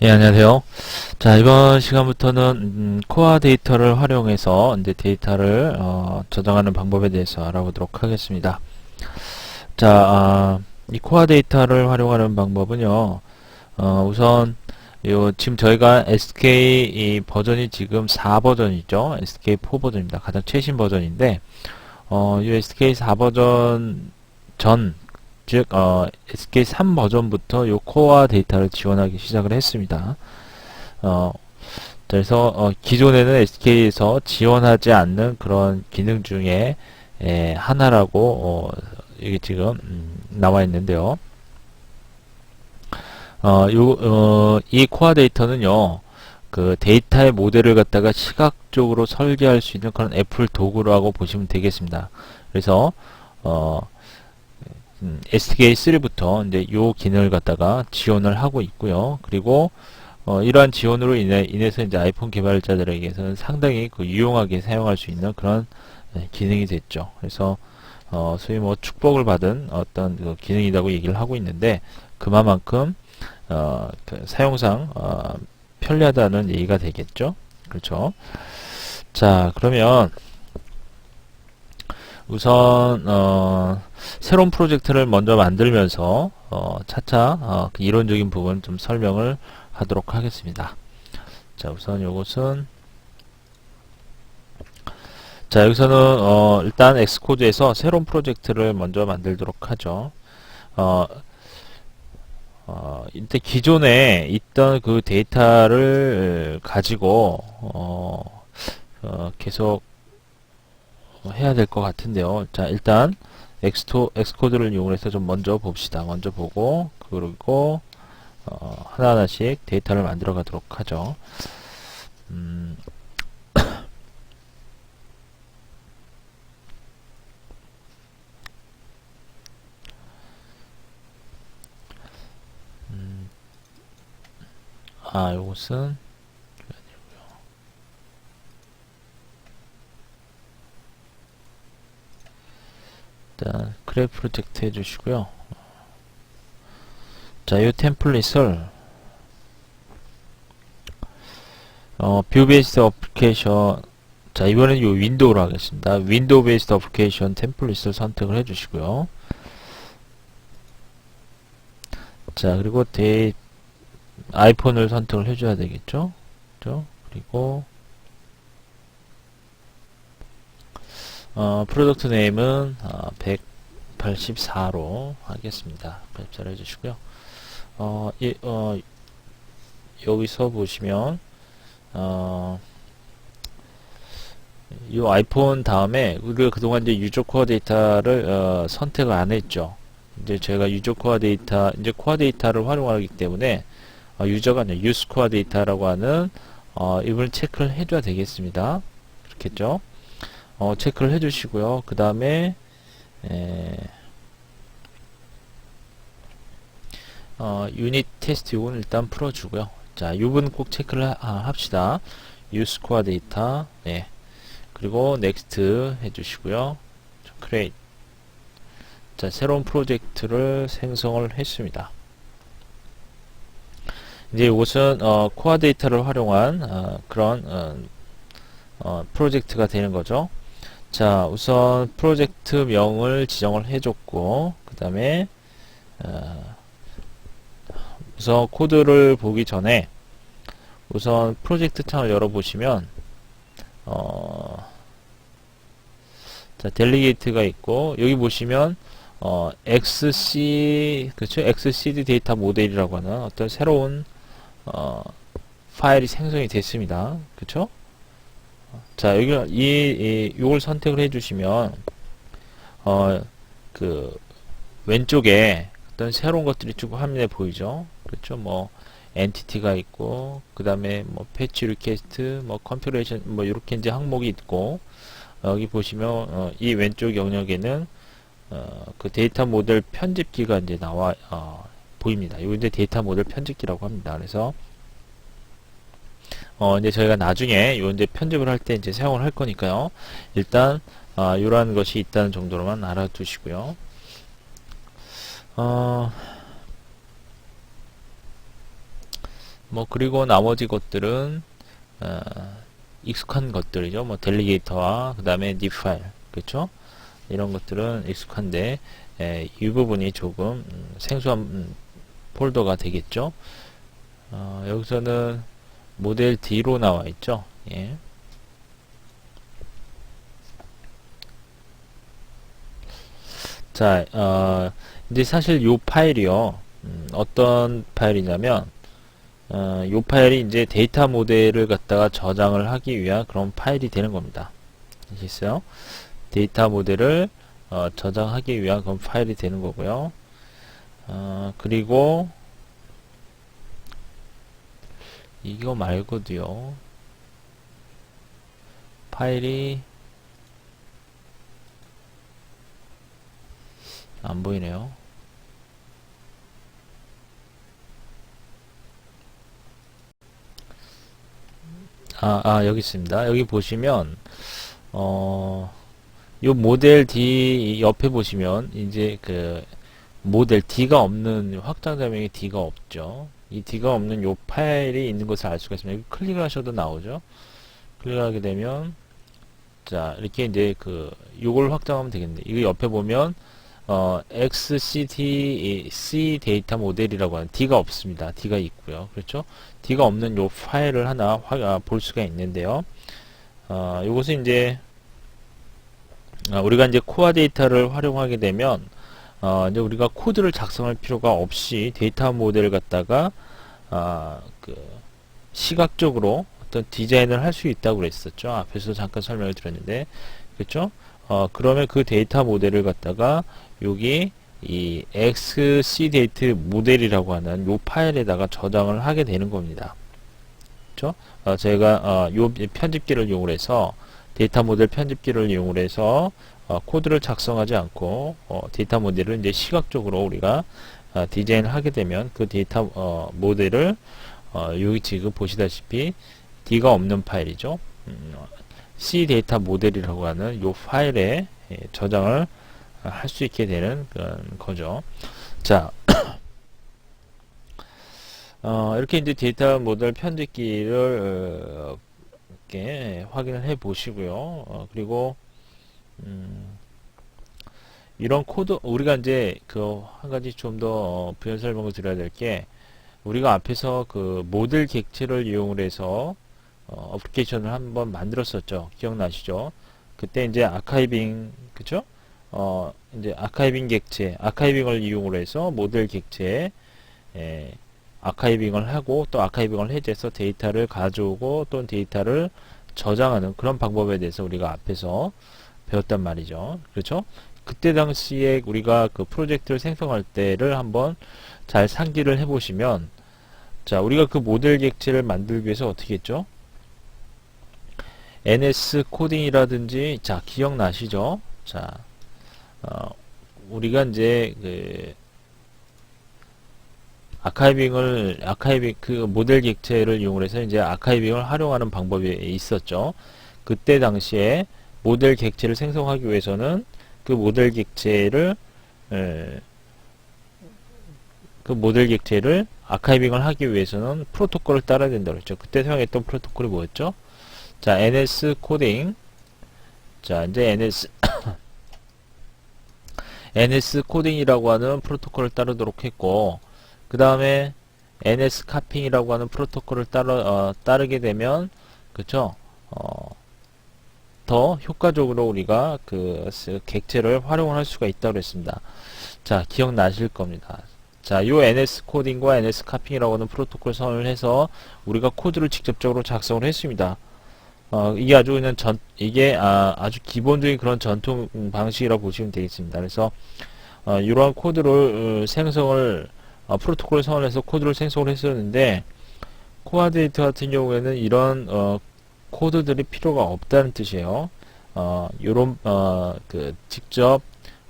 예, 안녕하세요. 자, 이번 시간부터는 코어 데이터를 활용해서 이제 데이터를 저장하는 방법에 대해서 알아보도록 하겠습니다. 자, 이 코어 데이터를 활용하는 방법은요. 우선 지금 저희가 SK 이 버전이 지금 4버전이죠. SK4 버전입니다. 가장 최신 버전인데 이 SK4 버전 전 즉 SK3 버전부터 요 코어 데이터를 지원하기 시작을 했습니다. 어, 그래서 기존에는 SK에서 지원하지 않는 그런 기능 중에 하나라고 이게 지금 나와 있는데요. 이 코어 데이터는요, 그 데이터의 모델을 갖다가 시각적으로 설계할 수 있는 그런 애플 도구라고 보시면 되겠습니다. 그래서 SK3부터 이제 요 기능을 갖다가 지원을 하고 있고요. 그리고 이러한 지원으로 인해서 이제 아이폰 개발자들에게서는 상당히 유용하게 사용할 수 있는 그런 기능이 됐죠. 그래서 소위 뭐 축복을 받은 어떤 그 기능이라고 얘기를 하고 있는데 그만큼 그 사용상 편리하다는 얘기가 되겠죠. 그렇죠. 자, 그러면 우선 새로운 프로젝트를 먼저 만들면서 차차 그 이론적인 부분 좀 설명을 하도록 하겠습니다. 자, 우선 요것은 자, 여기서는 일단 엑스코드에서 새로운 프로젝트를 먼저 만들도록 하죠. 어, 이때 기존에 있던 그 데이터를 가지고 계속 해야 될 것 같은데요. 자, 일단 엑스코드를 이용해서 좀 먼저 봅시다. 먼저 보고 그리고 하나하나씩 데이터를 만들어 가도록 하죠. 음, 요것은 일단 크레 프로젝트 해주시고요. 자, 이 템플릿을 뷰 베이스드 어플리케이션 자, 이번엔 요 윈도우로 하겠습니다. 윈도우 베이스드 어플리케이션 템플릿을 선택을 해주시고요. 자, 그리고 아이폰을 선택을 해줘야 되겠죠? 그죠? 그리고 프로덕트 네임은 184로 하겠습니다. 184로 해주시고요. 여기서 보시면 이 아이폰 다음에 우리가 그동안 이제 유저 코어 데이터를 선택을 안 했죠. 이제 제가 유저 코어 데이터 이제 코어 데이터를 활용하기 때문에 유저가 아니라 유스 코어 데이터라고 하는 이걸 체크를 해줘야 되겠습니다. 그렇겠죠? 체크를 해주시고요. 그 다음에 유닛 테스트 요건 일단 풀어주고요. 자, 이 부분 꼭 체크를 합시다. 유스 코어 데이터 네. 그리고 넥스트 해주시고요. 크레이트 자, 새로운 프로젝트를 생성을 했습니다. 이제 이것은 코어 데이터를 활용한 그런 프로젝트가 되는 거죠. 자, 우선 프로젝트 명을 지정을 해줬고 그 다음에 우선 코드를 보기 전에 우선 프로젝트 창을 열어보시면 자, 델리게이트가 있고 여기 보시면 그렇죠? XCD 데이터 모델이라고 하는 어떤 새로운 파일이 생성이 됐습니다. 그렇죠? 자, 여기 요걸 선택을 해주시면 그 왼쪽에 어떤 새로운 것들이 쭉 화면에 보이죠? 그렇죠? 뭐 엔티티가 있고 그 다음에 뭐 패치 리퀘스트, 뭐 컴퓨레이션 뭐 이렇게 이제 항목이 있고 여기 보시면 이 왼쪽 영역에는 그 데이터 모델 편집기가 이제 나와 보입니다. 이거 이제 데이터 모델 편집기라고 합니다. 그래서 이제 저희가 나중에 요 이제 편집을 할 때 이제 사용을 할 거니까요. 일단 이러한 것이 있다는 정도로만 알아두시고요. 뭐 그리고 나머지 것들은 어, 익숙한 것들이죠. 뭐 델리게이터와 그 다음에 닙 파일, 그렇죠? 이런 것들은 익숙한데 이 부분이 조금 생소한 폴더가 되겠죠. 여기서는 모델 D로 나와 있죠. 예. 자, 이제 사실 요 파일이요. 어떤 파일이냐면, 요 파일이 이제 데이터 모델을 갖다가 저장을 하기 위한 그런 파일이 되는 겁니다. 아시겠어요? 데이터 모델을 저장하기 위한 그런 파일이 되는 거고요. 그리고 이거 말고도요. 파일이 안 보이네요. 여기 있습니다. 여기 보시면, 요 모델 D 옆에 보시면, 이제 그, 모델 D가 없는, 확장자명이 D가 없죠. 이 D가 없는 요 파일이 있는 것을 알 수가 있습니다. 여기 클릭을 하셔도 나오죠. 클릭하게 되면, 자, 이렇게 이제 그, 요걸 확장하면 되겠는데, 이거 옆에 보면, XCT 데이터 모델이라고 하는 D가 없습니다. D가 있고요. 그렇죠? D가 없는 요 파일을 하나 볼 수가 있는데요. 요것은 이제 우리가 이제 코어 데이터를 활용하게 되면 이제 우리가 코드를 작성할 필요가 없이 데이터 모델을 갖다가 그 시각적으로 어떤 디자인을 할 수 있다고 그랬었죠. 앞에서 잠깐 설명을 드렸는데, 그렇죠? 그러면 그 데이터 모델을 갖다가 여기 이 XCDate 모델이라고 하는 요 파일에다가 저장을 하게 되는 겁니다. 그렇죠? 제가 요 편집기를 이용해서 데이터 모델 편집기를 이용해서 코드를 작성하지 않고 데이터 모델을 이제 시각적으로 우리가 디자인을 하게 되면 그 데이터 모델을 여기 지금 보시다시피 D가 없는 파일이죠. C 데이터 모델이라고 하는 요 파일에 저장을 할 수 있게 되는 거죠. 자, 이렇게 이제 데이터 모델 편집기를 이렇게 확인을 해 보시고요. 그리고 이런 코드 우리가 이제 그 한 가지 좀 더 부연 설명을 드려야 될 게, 우리가 앞에서 그 모델 객체를 이용을 해서 어플리케이션을 한번 만들었었죠. 기억나시죠? 그때 이제 아카이빙, 그쵸? 이제 아카이빙 객체, 아카이빙을 이용을 해서 모델 객체에 아카이빙을 하고 또 아카이빙을 해제해서 데이터를 가져오고 또 데이터를 저장하는 그런 방법에 대해서 우리가 앞에서 배웠단 말이죠. 그렇죠? 그때 당시에 우리가 그 프로젝트를 생성할 때를 한번 잘 상기를 해 보시면, 자, 우리가 그 모델 객체를 만들기 위해서 어떻게 했죠? NS 코딩이라든지, 자, 기억나시죠? 자, 우리가 이제 그 아카이빙 그 모델 객체를 이용해서 이제 아카이빙을 활용하는 방법이 있었죠. 그때 당시에 모델 객체를 생성하기 위해서는 그 모델 객체를 아카이빙을 하기 위해서는 프로토콜을 따라야 된다고 그랬죠. 그때 사용했던 프로토콜이 뭐였죠? 자, NS 코딩. 자, 이제 NS 코딩이라고 하는 프로토콜을 따르도록 했고, 그 다음에 NS 카핑이라고 하는 프로토콜을 따르게 되면, 그쵸? 더 효과적으로 우리가 그 객체를 활용할 수가 있다고 했습니다. 자, 기억나실 겁니다. 자, 요 NS 코딩과 NS 카핑이라고 하는 프로토콜 선을 해서 우리가 코드를 직접적으로 작성을 했습니다. 이게 아주 기본적인 그런 전통 방식이라고 보시면 되겠습니다. 그래서 이러한 코드를 프로토콜을 선언해서 코드를 생성을 했었는데, 코어 데이터 같은 경우에는 이런 코드들이 필요가 없다는 뜻이에요. 직접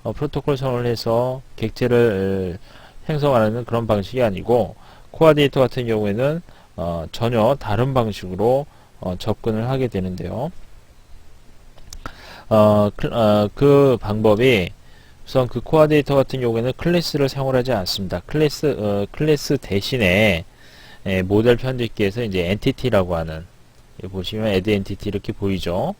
프로토콜 선언을 해서 객체를 생성하는 그런 방식이 아니고, 코어 데이터 같은 경우에는 전혀 다른 방식으로 접근을 하게 되는데요. 그 방법이, 우선 그 코어 데이터 같은 경우에는 클래스를 사용하지 않습니다. 클래스 대신에 모델 편집기에서 이제 엔티티라고 하는, 여기 보시면 add entity 이렇게 보이죠.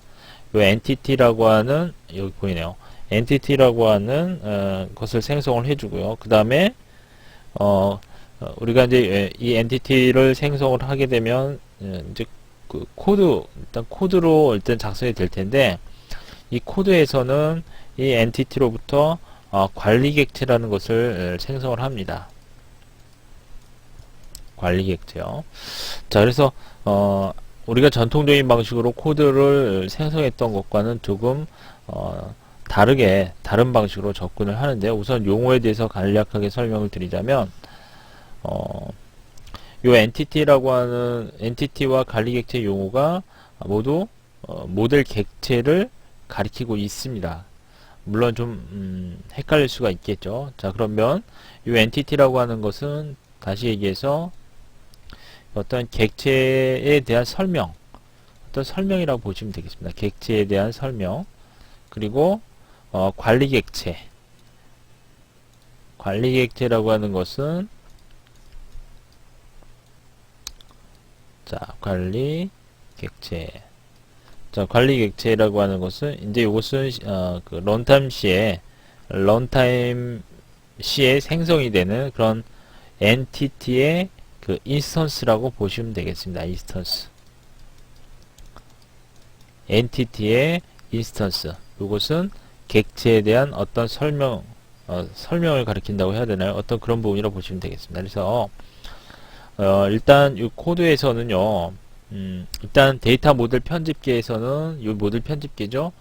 요 엔티티라고 하는, 여기 보이네요. 엔티티라고 하는 것을 생성을 해주고요. 그 다음에 우리가 이제 이 엔티티를 생성을 하게 되면 이제 그 코드, 일단 코드로 일단 작성이 될 텐데, 이 코드에서는 이 엔티티로부터 관리 객체라는 것을 생성을 합니다. 관리 객체요. 자, 그래서 우리가 전통적인 방식으로 코드를 생성했던 것과는 조금 다르게 다른 방식으로 접근을 하는데, 우선 용어에 대해서 간략하게 설명을 드리자면 요 엔티티라고 하는 엔티티와 관리 객체 용어가 모두 모델 객체를 가리키고 있습니다. 물론 좀 헷갈릴 수가 있겠죠. 자, 그러면 이 엔티티라고 하는 것은 다시 얘기해서 어떤 객체에 대한 설명, 어떤 설명이라고 보시면 되겠습니다. 객체에 대한 설명, 그리고 관리 객체, 관리 객체라고 하는 것은, 자, 관리 객체. 자, 관리 객체라고 하는 것은, 이제 이것은 그 런타임 시에 생성이 되는 그런 엔티티의 그 인스턴스라고 보시면 되겠습니다. 인스턴스. 엔티티의 인스턴스. 이것은 객체에 대한 어떤 설명을 가리킨다고 해야 되나요? 어떤 그런 부분이라고 보시면 되겠습니다. 그래서 일단 이 코드에서는요, 일단 데이터 모델 편집기에서는 이 모델 편집기죠.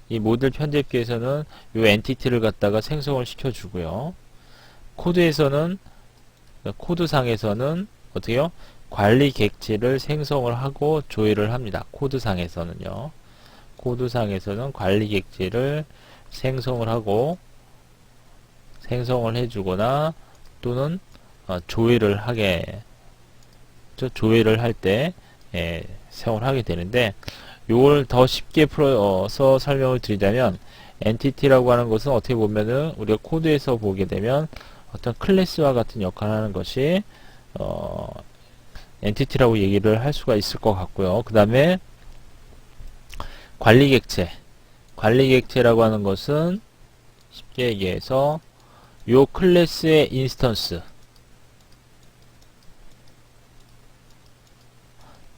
이 모델 편집기에서는 이 엔티티를 갖다가 생성을 시켜주고요. 코드에서는, 코드상에서는 어떻게요? 관리 객체를 생성을 하고 조회를 합니다. 코드상에서는요. 코드상에서는 관리 객체를 생성을 하고 생성을 해주거나 또는 조회를 하게, 조회를 할 때 사용을 하게 되는데, 요걸 더 쉽게 풀어서 설명을 드리자면, 엔티티라고 하는 것은 어떻게 보면은 우리가 코드에서 보게 되면 어떤 클래스와 같은 역할을 하는 것이 엔티티라고 얘기를 할 수가 있을 것 같고요. 그 다음에 관리 객체, 관리 객체라고 하는 것은 쉽게 얘기해서 요 클래스의 인스턴스,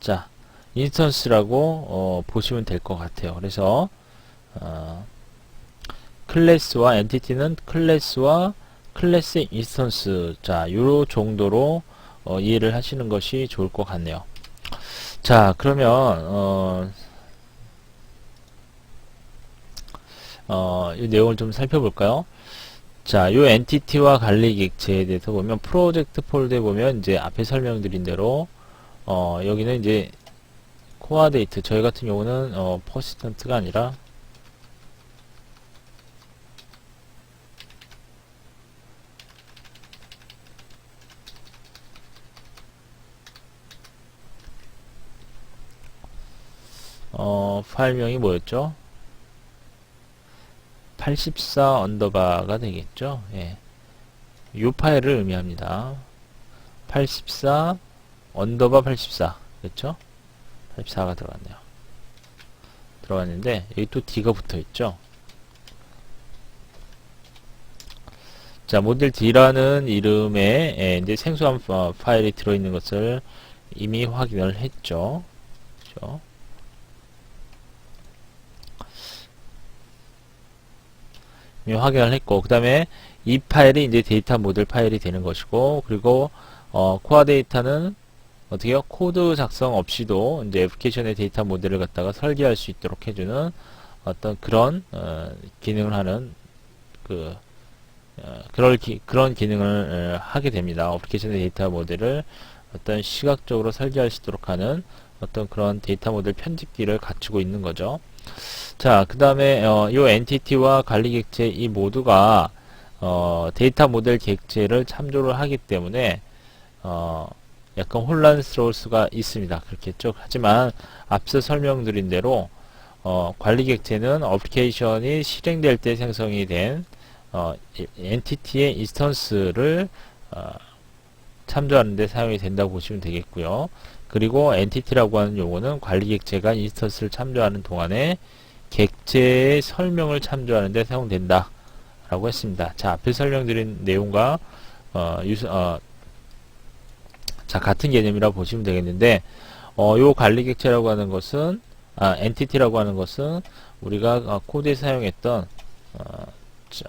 자, 인스턴스라고 보시면 될 것 같아요. 그래서 클래스와 엔티티는 클래스와 클래스의 인스턴스, 자, 요 정도로 이해를 하시는 것이 좋을 것 같네요. 자, 그러면 이 내용을 좀 살펴볼까요? 자, 요 엔티티와 관리 객체에 대해서 보면 프로젝트 폴더에 보면 이제 앞에 설명드린 대로 여기는 이제 코어 데이트, 저희 같은 경우는 퍼시스턴트가 아니라 파일명이 뭐였죠? 84 언더바가 되겠죠? 예. 요 파일을 의미합니다. 84 언더바 84. 그렇죠? 84가 들어갔네요. 들어갔는데 여기 또 D가 붙어 있죠? 자, 모델 D라는 이름의 이제 생소한 파일이 들어있는 것을 이미 확인을 했죠. 그렇죠? 확인을 했고, 그 다음에 이 파일이 이제 데이터 모델 파일이 되는 것이고, 그리고 코어 데이터는 어떻게요? 코드 작성 없이도 이제 애플리케이션의 데이터 모델을 갖다가 설계할 수 있도록 해주는 어떤 그런 기능을 하는 그런 기능을 하게 됩니다. 애플리케이션의 데이터 모델을 어떤 시각적으로 설계할 수 있도록 하는 어떤 그런 데이터 모델 편집기를 갖추고 있는 거죠. 자, 그 다음에 이 엔티티와 관리 객체 이 모두가 데이터 모델 객체를 참조를 하기 때문에 약간 혼란스러울 수가 있습니다. 그렇겠죠. 하지만 앞서 설명드린 대로 관리 객체는 어플리케이션이 실행될 때 생성이 된 엔티티의 인스턴스를 참조하는 데 사용이 된다고 보시면 되겠고요. 그리고 엔티티라고 하는 용어는 관리 객체가 인스턴스를 참조하는 동안에 객체의 설명을 참조하는 데 사용된다 라고 했습니다. 자, 앞에 설명드린 내용과 자, 같은 개념이라고 보시면 되겠는데, 요 관리 객체라고 하는 것은, 엔티티라고 하는 것은 우리가 코드에 사용했던 자,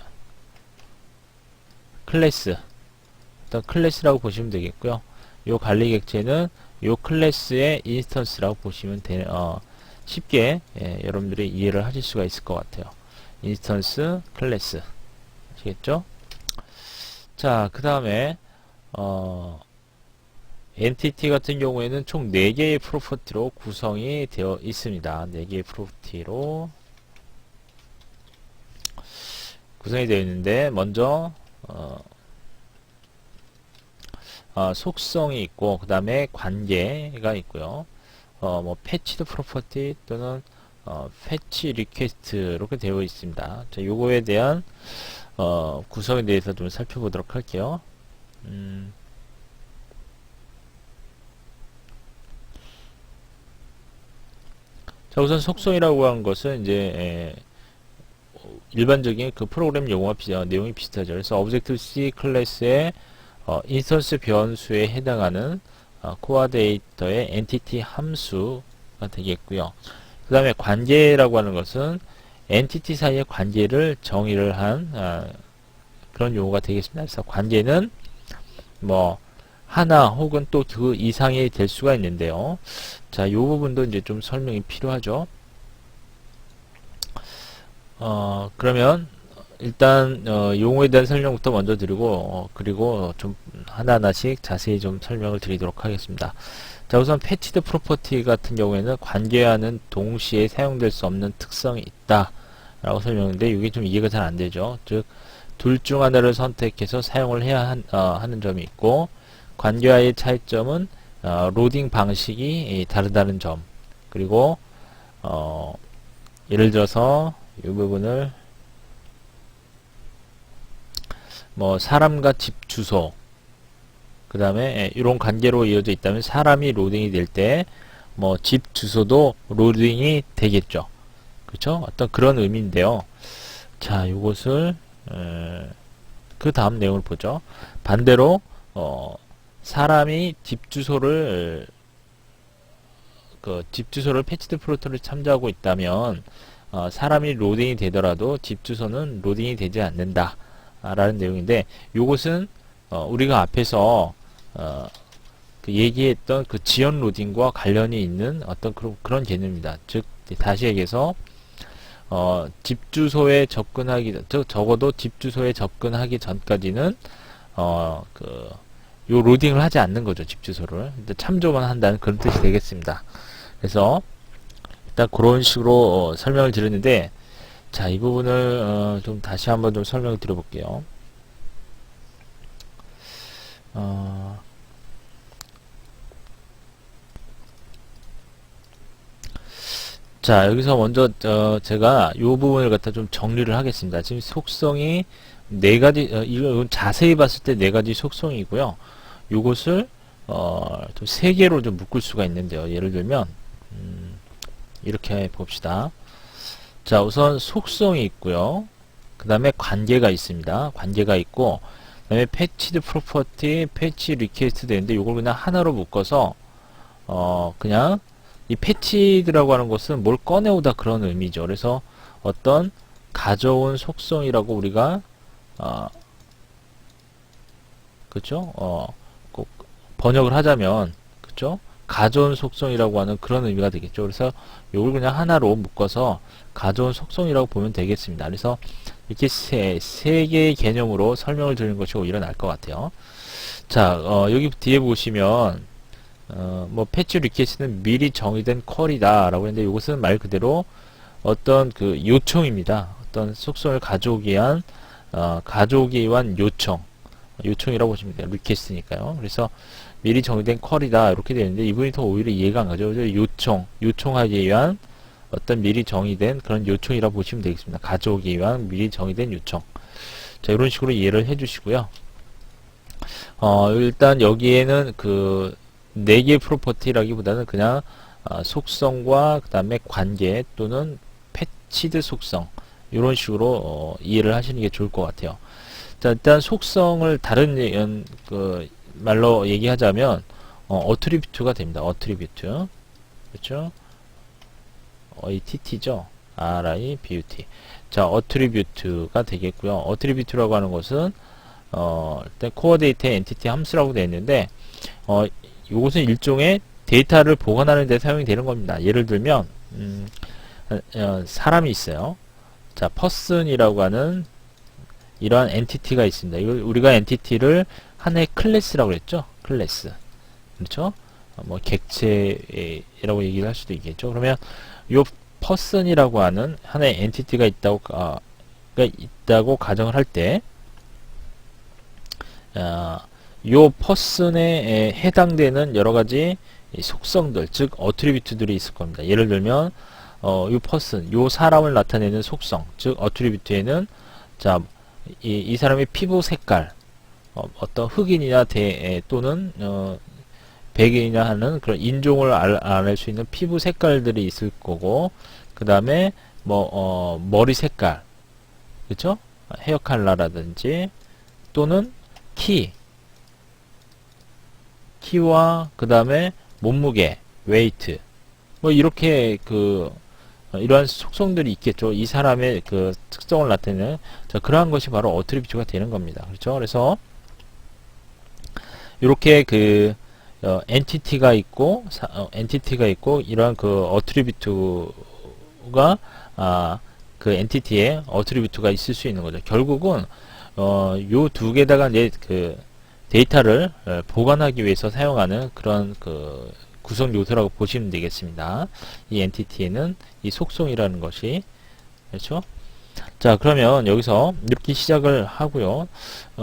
클래스, 어떤 클래스라고 보시면 되겠고요. 요 관리 객체는 요 클래스의 인스턴스라고 보시면 쉽게 여러분들이 이해를 하실 수가 있을 것 같아요. 인스턴스, 클래스. 아시겠죠? 자, 그 다음에 엔티티 같은 경우에는 총 4개의 프로퍼티로 구성이 되어 있습니다. 4개의 프로퍼티로 구성이 되어 있는데, 먼저 속성이 있고, 그 다음에 관계가 있고요. 뭐 패치드 프로퍼티 또는 패치 리퀘스트 이렇게 되어 있습니다. 자, 요거에 대한 구성에 대해서 좀 살펴보도록 할게요. 자, 우선 속성이라고 하는 것은 이제 일반적인 그 프로그램 용어와 내용이 비슷하죠. 그래서 Objective-C 클래스의 인스턴스 변수에 해당하는 코어데이터의 엔티티 함수가 되겠고요. 그 다음에 관계라고 하는 것은 엔티티 사이의 관계를 정의를 한 그런 용어가 되겠습니다. 그래서 관계는 뭐 하나 혹은 또 그 이상이 될 수가 있는데요. 자, 이 부분도 이제 좀 설명이 필요하죠. 그러면 일단 용어에 대한 설명부터 먼저 드리고 그리고 좀 하나하나씩 자세히 좀 설명을 드리도록 하겠습니다. 자, 우선 패치드 프로퍼티 같은 경우에는 관계와는 동시에 사용될 수 없는 특성이 있다 라고 설명했는데 이게 좀 이해가 잘 안 되죠. 즉 둘 중 하나를 선택해서 사용을 해야 하는 점이 있고, 관계와의 차이점은 로딩 방식이 다르다는 점, 그리고 예를 들어서 이 부분을 뭐 사람과 집 주소, 그 다음에 이런 관계로 이어져 있다면 사람이 로딩이 될 때 뭐 집 주소도 로딩이 되겠죠. 그렇죠? 어떤 그런 의미인데요. 자, 이것을 그 다음 내용을 보죠. 반대로 사람이 집 주소를 패치드 프로토를 참조하고 있다면 사람이 로딩이 되더라도 집 주소는 로딩이 되지 않는다 라는 내용인데, 이것은 우리가 앞에서 그 얘기했던 그 지연 로딩과 관련이 있는 어떤 그런 개념입니다. 즉 다시 얘기해서 집 주소에 적어도 집 주소에 접근하기 전까지는 요 로딩을 하지 않는 거죠. 집 주소를 참조만 한다는 그런 뜻이 되겠습니다. 그래서 일단 그런 식으로 설명을 드렸는데, 자, 이 부분을 좀 다시 한번 좀 설명을 드려볼게요. 자, 여기서 먼저 제가 이 부분을 갖다 좀 정리를 하겠습니다. 지금 속성이 네 가지, 이건 자세히 봤을 때 네 가지 속성이고요. 요것을 좀 세 개로 좀 묶을 수가 있는데요. 예를 들면 이렇게 봅시다. 자, 우선 속성이 있고요. 그 다음에 관계가 있습니다. 관계가 있고, 그 다음에 패치드 프로퍼티, 패치 리퀘스트 되는데 요걸 그냥 하나로 묶어서 그냥 이 패치드라고 하는 것은 뭘 꺼내오다 그런 의미죠. 그래서 어떤 가져온 속성이라고 우리가 그쵸? 꼭 번역을 하자면 그쵸? 가져온 속성이라고 하는 그런 의미가 되겠죠. 그래서 이걸 그냥 하나로 묶어서 가져온 속성이라고 보면 되겠습니다. 그래서 이렇게 세 개의 개념으로 설명을 드리는 것이 오히려 나을 것 같아요. 자, 여기 뒤에 보시면 뭐 패치 리퀘스트는 미리 정의된 퀄이다 라고 했는데, 이것은 말 그대로 어떤 그 요청입니다. 어떤 속성을 가져오기 위한 요청이라고 보시면 돼요. 리퀘스트니까요. 그래서 미리 정의된 퀄이다 이렇게 되는데, 이분이 더 오히려 이해가 안 가죠. 요청하기 위한 어떤 미리 정의된 그런 요청이라고 보시면 되겠습니다. 가져오기 위한 미리 정의된 요청. 자, 이런 식으로 이해를 해주시고요. 일단 여기에는 그 4개의 프로퍼티라기보다는 그냥 속성과 그 다음에 관계 또는 패치드 속성 이런 식으로 이해를 하시는 게 좋을 것 같아요. 자, 일단 속성을 다른 그 말로 얘기하자면 어트리뷰트가 됩니다. 어트리뷰트. 그렇죠? ATT죠. RIBUT. 자, 어트리뷰트가 되겠고요. 어트리뷰트라고 하는 것은 일단 코어 데이터의 엔티티 함수라고 되어 있는데 이것은 일종의 데이터를 보관하는 데 사용이 되는 겁니다. 예를 들면 사람이 있어요. 자, person이라고 하는 이러한 엔티티가 있습니다. 이걸 우리가 엔티티를 하나의 클래스라고 했죠. 클래스. 그렇죠? 뭐 객체라고 얘기를 할 수도 있겠죠. 그러면 요 person이라고 하는 하나의 엔티티가 있다고 가정을 할 때, 요 person에 해당되는 여러 가지 속성들, 즉 어트리뷰트들이 있을 겁니다. 예를 들면 요 person, 요 사람을 나타내는 속성, 즉 어트리뷰트에는 자, 이 사람의 피부 색깔, 어떤 흑인이나 또는 백인이나 하는 그런 인종을 알아낼 수 있는 피부 색깔들이 있을 거고, 그 다음에 머리 색깔, 그쵸? 헤어 컬러라든지 또는 키와 그 다음에 몸무게, 웨이트, 뭐 이렇게 이러한 속성들이 있겠죠. 이 사람의 그 특성을 나타내는, 자, 그러한 것이 바로 어트리뷰트가 되는 겁니다. 그렇죠? 그래서 이렇게 엔티티가 있고 이러한 그 어트리뷰트가 그 엔티티에 어트리뷰트가 있을 수 있는 거죠. 결국은 요 두 개다가 이제 그 데이터를 보관하기 위해서 사용하는 그런 그 구성 요소라고 보시면 되겠습니다. 이 엔티티에는 이 속성이라는 것이, 그렇죠? 자, 그러면 여기서 이렇게 시작을 하고요.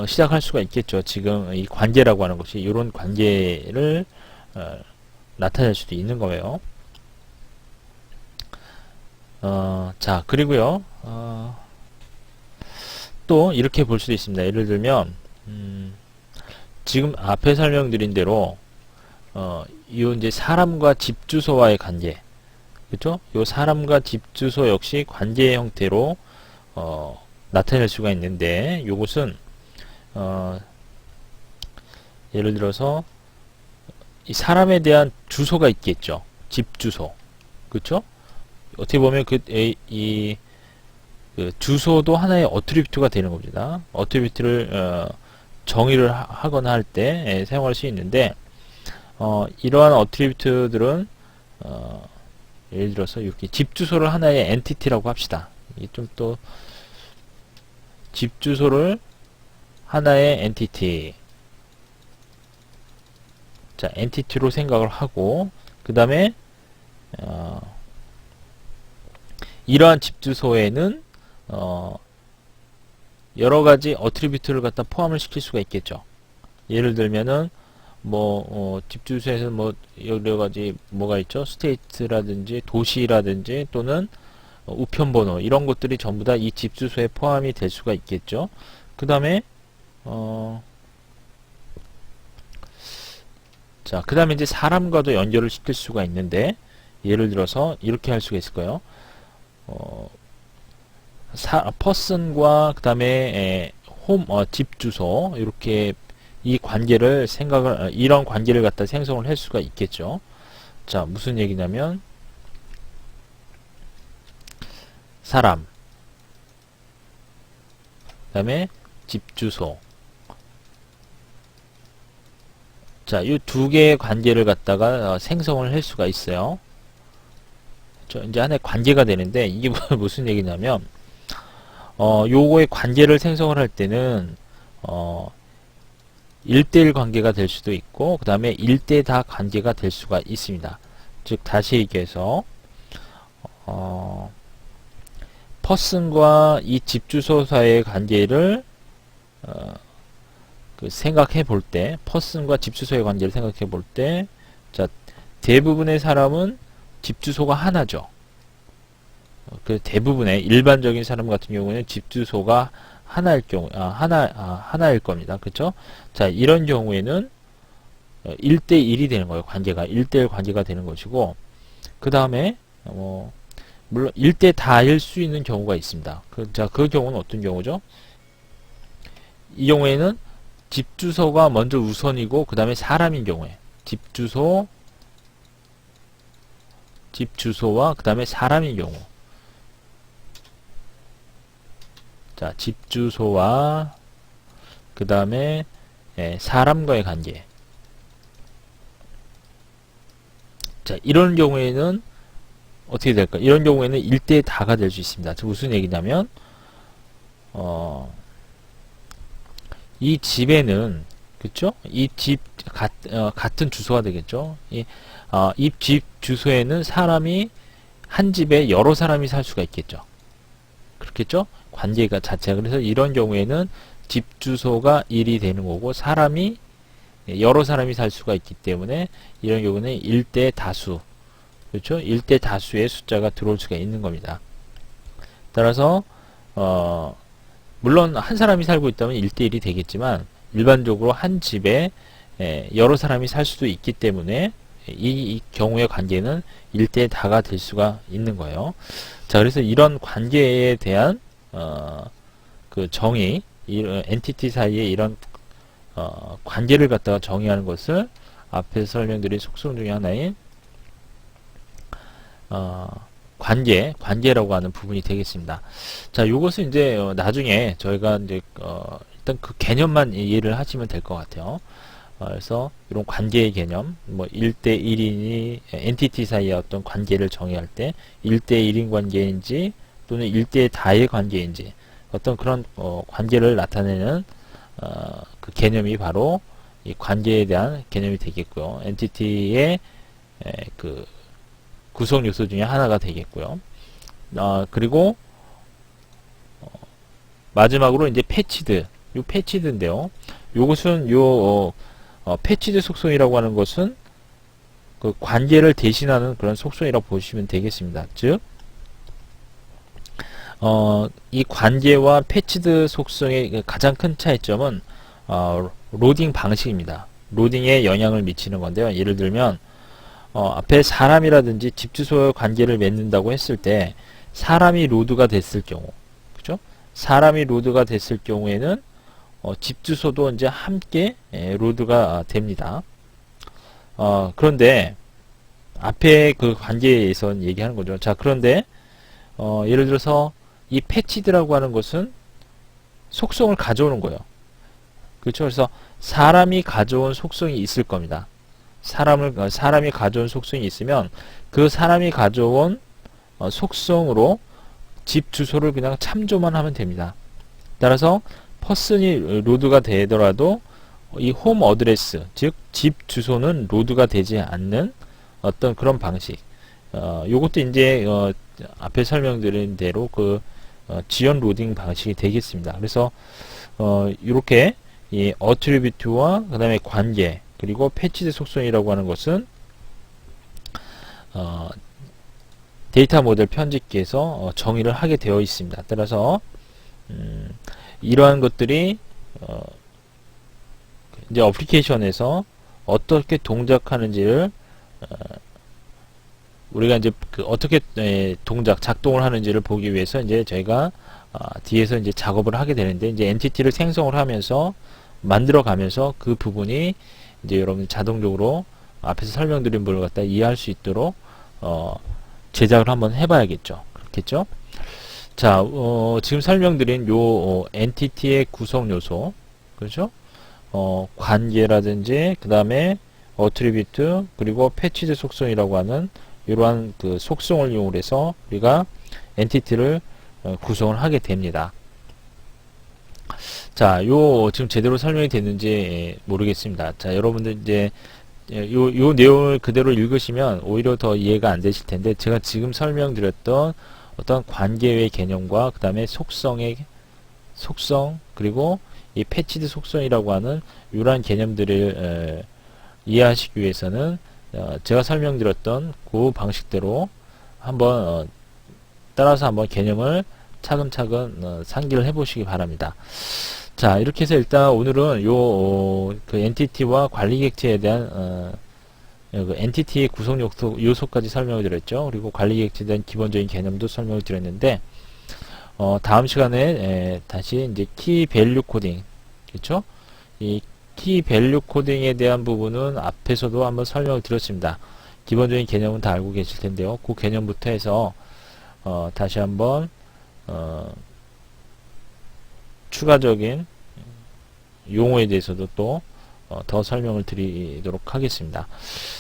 시작할 수가 있겠죠. 지금 이 관계라고 하는 것이 이런 관계를 나타낼 수도 있는 거예요. 자, 그리고요. 또 이렇게 볼 수도 있습니다. 예를 들면 지금 앞에 설명드린 대로 이 이제 사람과 집 주소와의 관계, 그렇죠? 이 사람과 집 주소 역시 관계의 형태로 나타낼 수가 있는데, 이것은 예를 들어서 이 사람에 대한 주소가 있겠죠. 집 주소, 그렇죠? 어떻게 보면 그 주소도 하나의 어트리뷰트가 되는 겁니다. 어트리뷰트를 정의를 하거나 할 때 사용할 수 있는데, 이러한 어트리뷰트들은 예를 들어서 이렇게 집 주소를 하나의 엔티티라고 합시다. 좀 또 집 주소를 하나의 엔티티, 자, 엔티티로 생각을 하고, 그 다음에 이러한 집 주소에는 여러 가지 어트리뷰트를 갖다 포함을 시킬 수가 있겠죠. 예를 들면은 집 주소에서 여러 가지 뭐가 있죠? 스테이트라든지 도시라든지 또는 우편번호, 이런 것들이 전부 다 이 집 주소에 포함이 될 수가 있겠죠. 그 다음에 자, 그 다음에 이제 사람과도 연결을 시킬 수가 있는데, 예를 들어서 이렇게 할 수가 있을 거예요. person과 그 다음에 집 주소, 이렇게 이 관계를 이런 관계를 갖다 생성을 할 수가 있겠죠. 자, 무슨 얘기냐면 사람, 그 다음에 집 주소. 자, 이 두 개의 관계를 갖다가 생성을 할 수가 있어요. 이제 하나의 관계가 되는데, 이게 무슨 얘기냐면 요거의 관계를 생성을 할 때는 1대1 관계가 될 수도 있고, 그 다음에 1대 다 관계가 될 수가 있습니다. 즉, 다시 얘기해서 person과 이 집 주소 사이의 관계를 생각해 볼 때, person과 집 주소의 관계를 생각해 볼 때, 자, 대부분의 사람은 집 주소가 하나죠. 그 대부분의 일반적인 사람 같은 경우는 집 주소가 하나일 경우, 하나일 겁니다. 그쵸? 자, 이런 경우에는 1대1이 되는 거예요. 관계가. 1대1 관계가 되는 것이고, 그 다음에, 물론 1대 다일 수 있는 경우가 있습니다. 그 경우는 어떤 경우죠? 이 경우에는 집 주소가 먼저 우선이고, 그 다음에 사람인 경우에. 집 주소와 그 다음에 사람인 경우. 자, 집 주소와 그 다음에 사람과의 관계. 자, 이런 경우에는 어떻게 될까? 이런 경우에는 1대 다가 될 수 있습니다. 무슨 얘기냐면, 이 집에는, 그쵸? 이 집, 같은 주소가 되겠죠? 이 집 주소에는 사람이, 한 집에 여러 사람이 살 수가 있겠죠? 그렇겠죠? 관계가 자체가. 그래서 이런 경우에는 집 주소가 1이 되는 거고, 여러 사람이 살 수가 있기 때문에, 이런 경우는 1대 다수. 그렇죠? 1대 다수의 숫자가 들어올 수가 있는 겁니다. 따라서 물론 한 사람이 살고 있다면 1대1이 되겠지만 일반적으로 한 집에 여러 사람이 살 수도 있기 때문에 이 경우의 관계는 1대 다가 될 수가 있는 거예요. 자, 그래서 이런 관계에 대한 그 정의, 엔티티 사이에 이런 관계를 갖다가 정의하는 것을 앞에서 설명드린 속성 중에 하나인 관계라고 하는 부분이 되겠습니다. 자, 요것은 이제 나중에 저희가 이제 일단 그 개념만 이해를 하시면 될 것 같아요. 그래서 이런 관계의 개념, 뭐 1대1이니 엔티티 사이의 어떤 관계를 정의할 때 1대1인 관계인지 또는 1대 다의 관계인지 어떤 그런 관계를 나타내는 그 개념이 바로 이 관계에 대한 개념이 되겠고요. 엔티티의 그 구성 요소 중에 하나가 되겠고요. 그리고 마지막으로 이제 패치드인데요. 요것은 패치드 속성이라고 하는 것은 그 관계를 대신하는 그런 속성이라고 보시면 되겠습니다. 즉, 이 관계와 패치드 속성의 가장 큰 차이점은 로딩 방식입니다. 로딩에 영향을 미치는 건데요. 예를 들면 앞에 사람이라든지 집 주소와 관계를 맺는다고 했을 때 사람이 로드가 됐을 경우, 그죠? 사람이 로드가 됐을 경우에는 집 주소도 이제 함께 로드가 됩니다. 그런데 앞에 그 관계에서 얘기하는 거죠. 자, 그런데 예를 들어서 이 패치드라고 하는 것은 속성을 가져오는 거예요. 그렇죠? 그래서 사람이 가져온 속성이 있을 겁니다. 사람이 가져온 속성이 있으면 그 사람이 가져온 속성으로 집 주소를 그냥 참조만 하면 됩니다. 따라서 퍼슨이 로드가 되더라도 이 홈 어드레스, 즉 집 주소는 로드가 되지 않는 어떤 그런 방식. 요것도 이제 앞에 설명드린 대로 그 지연 로딩 방식이 되겠습니다. 그래서 이렇게 이 어트리뷰트와 그 다음에 관계 그리고 패치드 속성이라고 하는 것은 데이터 모델 편집기에서 정의를 하게 되어 있습니다. 따라서 이러한 것들이 이제 어플리케이션에서 어떻게 동작하는지를 우리가 이제 어떻게 작동을 하는지를 보기 위해서 이제 저희가 뒤에서 이제 작업을 하게 되는데 이제 엔티티를 생성을 하면서 만들어 가면서 그 부분이 이제 여러분 자동적으로 앞에서 설명드린 부분을 갖다 이해할 수 있도록 제작을 한번 해봐야겠죠. 그렇겠죠? 자, 지금 설명드린 요 엔티티의 구성 요소, 그렇죠? 관계라든지 그 다음에 어트리뷰트 그리고 패치드 속성이라고 하는 이러한 그 속성을 이용해서 우리가 엔티티를 구성을 하게 됩니다. 자, 지금 제대로 설명이 됐는지 모르겠습니다. 자, 여러분들 이제 요 내용을 그대로 읽으시면 오히려 더 이해가 안 되실 텐데 제가 지금 설명드렸던 어떤 관계의 개념과 그 다음에 속성 그리고 이 패치드 속성이라고 하는 이러한 개념들을 이해하시기 위해서는 제가 설명드렸던 그 방식대로 한번 따라서 한번 개념을 차근차근 상기를 해보시기 바랍니다. 자, 이렇게 해서 일단 오늘은 그 엔티티와 관리 객체에 대한 그 엔티티의 구성 요소까지 설명을 드렸죠. 그리고 관리 객체에 대한 기본적인 개념도 설명을 드렸는데, 다음 시간에 다시 이제 키 밸류 코딩, 그렇죠? 이 키 밸류 코딩에 대한 부분은 앞에서도 한번 설명을 드렸습니다. 기본적인 개념은 다 알고 계실 텐데요. 그 개념부터 해서 다시 한번 추가적인 용어에 대해서도 또 더 설명을 드리도록 하겠습니다.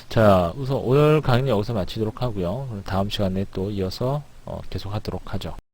자, 우선 오늘 강의는 여기서 마치도록 하고요. 다음 시간에 또 이어서 계속 하도록 하죠.